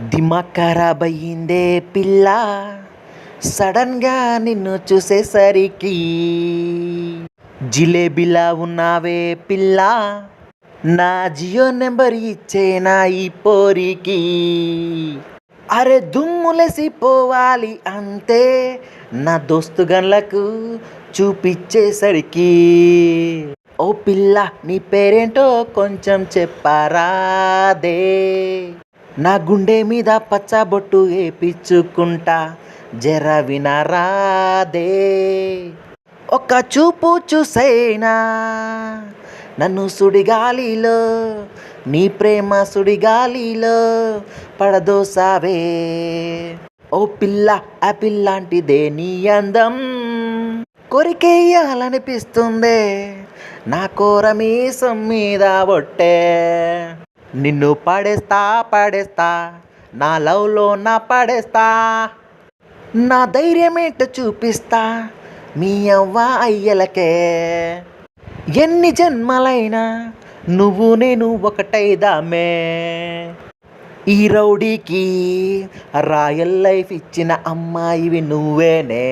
దిమాక్ ఖరాబ్ అయ్యిందే పిల్ల, సడన్గా నిన్ను చూసేసరికి. జిలేబిలా ఉన్నావే పిల్ల, నా జియో నెంబర్ ఇచ్చేనా ఈ పోరికి. అరే దుమ్ములేసిపోవాలి అంతే, నా దోస్తు గన్లకు చూపించేసరికి. ఓ పిల్ల నీ పేరేంటో కొంచెం చెప్పరాదే, నా గుండె మీద పచ్చబొట్టు వేపించుకుంటా, జర వినరాదే. ఒక చూపు చూసైనా నన్ను సుడిగాలిలో, నీ ప్రేమ సుడిగాలిలో పడదోసావే. ఓ పిల్ల ఆపిల్ లాంటిదే నీ అందం, కొరికేయాలనిపిస్తుందే నా కోరమీసం మీద ఒట్టే. నిన్ను పడేస్తా నా లవ్లో నా పడేస్తా, నా ధైర్యమేంటో చూపిస్తా మీ అవ్వ అయ్యలకే. ఎన్ని జన్మలైనా నువ్వు నేను ఒకటైదామే, ఈ రౌడీకి రాయల్ లైఫ్ ఇచ్చిన అమ్మాయివి నువ్వేనే.